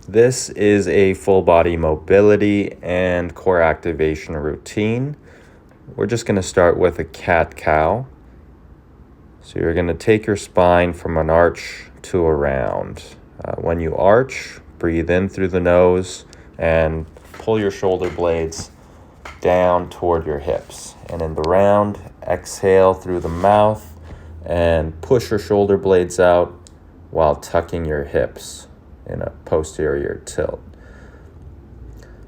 This is a full body mobility and core activation routine. We're just going to start with a cat-cow. So you're going to take your spine from an arch to a round. When you arch, breathe in through the nose and pull your shoulder blades down toward your hips. And in the round, exhale through the mouth and push your shoulder blades out while tucking your hips in a posterior tilt.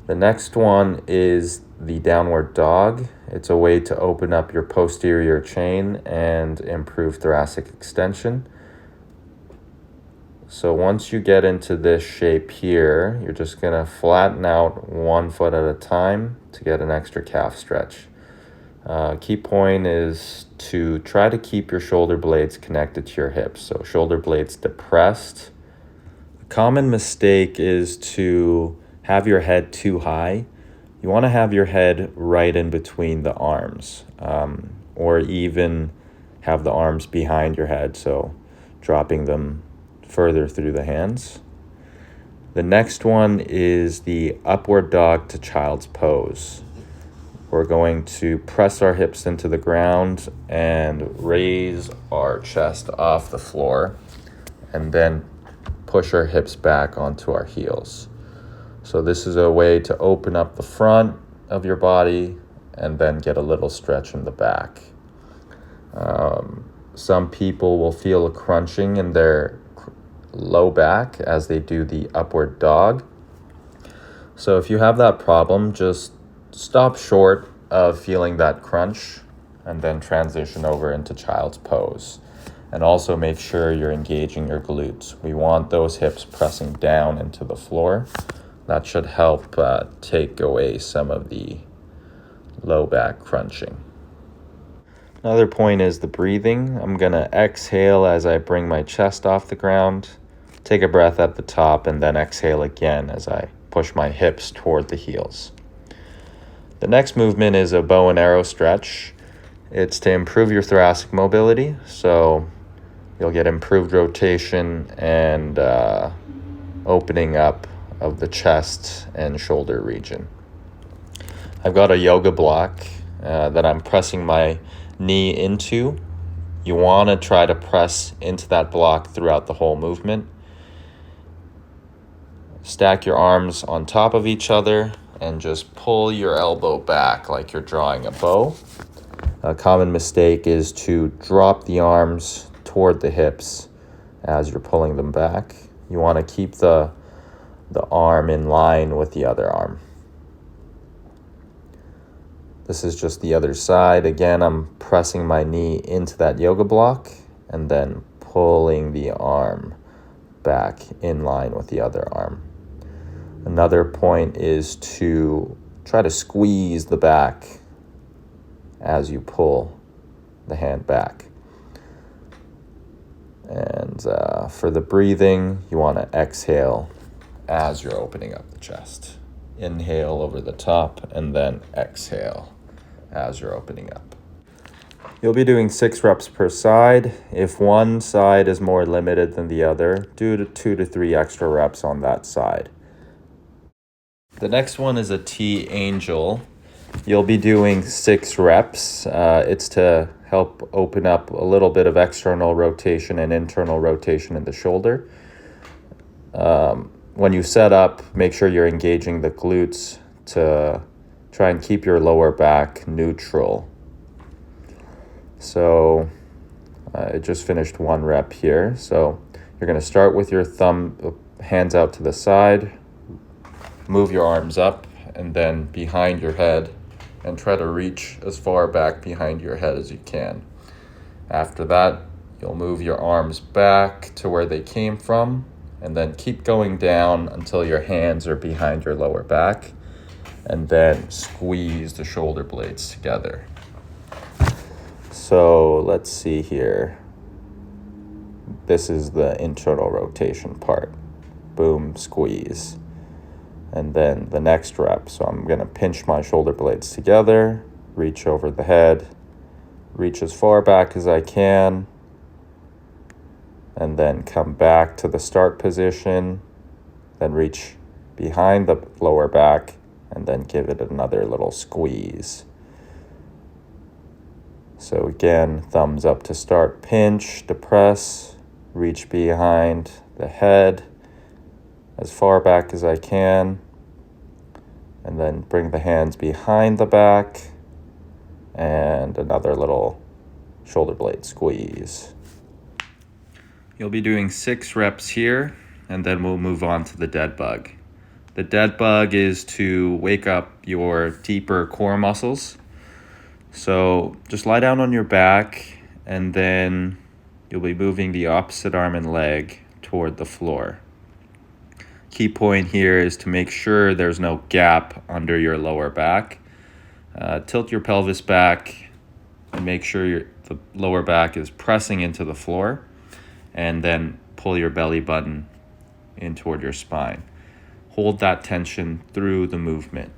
The next one is the downward dog. It's a way to open up your posterior chain and improve thoracic extension. So once you get into this shape here, you're just going to flatten out 1 foot at a time to get an extra calf stretch. Key point is to try to keep your shoulder blades connected to your hips. So shoulder blades depressed. A common mistake is to have your head too high. You want to have your head right in between the arms, or even have the arms behind your head, so dropping them further through the hands. The next one is the upward dog to child's pose. We're going to press our hips into the ground and raise our chest off the floor, and then push our hips back onto our heels. So this is a way to open up the front of your body and then get a little stretch in the back. Some people will feel a crunching in their low back as they do the upward dog. So if you have that problem, just stop short of feeling that crunch and then transition over into child's pose. And also make sure you're engaging your glutes. We want those hips pressing down into the floor. That should help take away some of the low back crunching. Another point is the breathing. I'm going to exhale as I bring my chest off the ground. Take a breath at the top and then exhale again as I push my hips toward the heels. The next movement is a bow and arrow stretch. It's to improve your thoracic mobility, so you'll get improved rotation and opening up of the chest and shoulder region. I've got a yoga block that I'm pressing my knee into. You want to try to press into that block throughout the whole movement. Stack your arms on top of each other and just pull your elbow back like you're drawing a bow. A common mistake is to drop the arms toward the hips as you're pulling them back. You want to keep the arm in line with the other arm. This is just the other side. Again, I'm pressing my knee into that yoga block and then pulling the arm back in line with the other arm. Another point is to try to squeeze the back as you pull the hand back. And for the breathing, you want to exhale as you're opening up the chest. Inhale over the top and then exhale as you're opening up. You'll be doing 6 reps per side. If one side is more limited than the other, do 2 to 3 extra reps on that side. The next one is a T-Angel. You'll be doing 6 reps. It's to help open up a little bit of external rotation and internal rotation in the shoulder. When you set up, make sure you're engaging the glutes to try and keep your lower back neutral. So I just finished 1 rep here. So you're going to start with your hands out to the side, move your arms up and then behind your head and try to reach as far back behind your head as you can. After that, you'll move your arms back to where they came from and then keep going down until your hands are behind your lower back, and then squeeze the shoulder blades together. So let's see here. This is the internal rotation part. Boom, squeeze. And then the next rep. So I'm going to pinch my shoulder blades together, reach over the head, reach as far back as I can, and then come back to the start position Then reach behind the lower back and then give it another little squeeze. So again, thumbs up to start, pinch, depress, reach behind the head as far back as I can, and then bring the hands behind the back and another little shoulder blade squeeze. You'll be doing 6 reps here, and then we'll move on to the dead bug. The dead bug is to wake up your deeper core muscles. So just lie down on your back, and then you'll be moving the opposite arm and leg toward the floor. Key point here is to make sure there's no gap under your lower back. Tilt your pelvis back and make sure the lower back is pressing into the floor, and then pull your belly button in toward your spine. Hold that tension through the movement.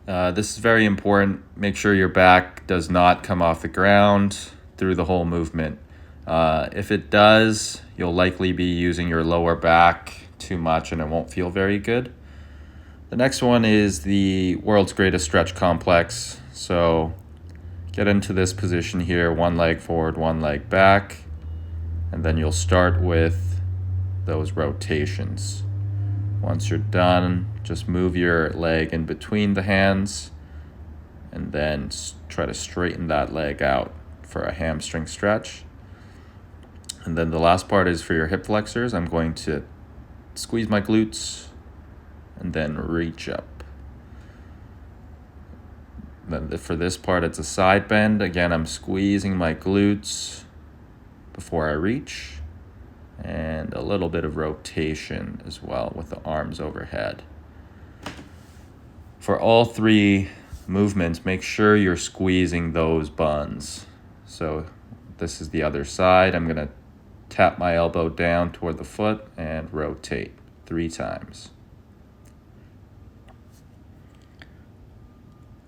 This is very important. Make sure your back does not come off the ground through the whole movement. If it does, you'll likely be using your lower back too much and it won't feel very good. The next one is the world's greatest stretch complex. So get into this position here, one leg forward, one leg back, and then you'll start with those rotations. Once you're done, just move your leg in between the hands and then try to straighten that leg out for a hamstring stretch. And then the last part is for your hip flexors. I'm going to squeeze my glutes and then reach up. Then for this part, it's a side bend. Again, I'm squeezing my glutes before I reach, and a little bit of rotation as well with the arms overhead. For all 3 movements, make sure you're squeezing those buns. So this is the other side. I'm going to tap my elbow down toward the foot and rotate 3 times.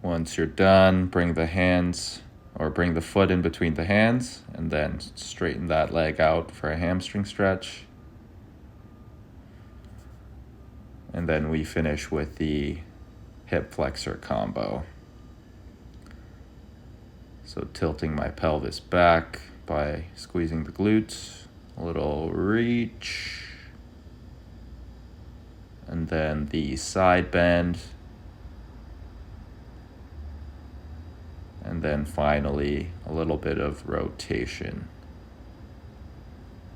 Once you're done, bring the foot in between the hands and then straighten that leg out for a hamstring stretch. And then we finish with the hip flexor combo. So tilting my pelvis back by squeezing the glutes, a little reach, and then the side bend. And then finally, a little bit of rotation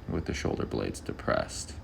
with the shoulder blades depressed.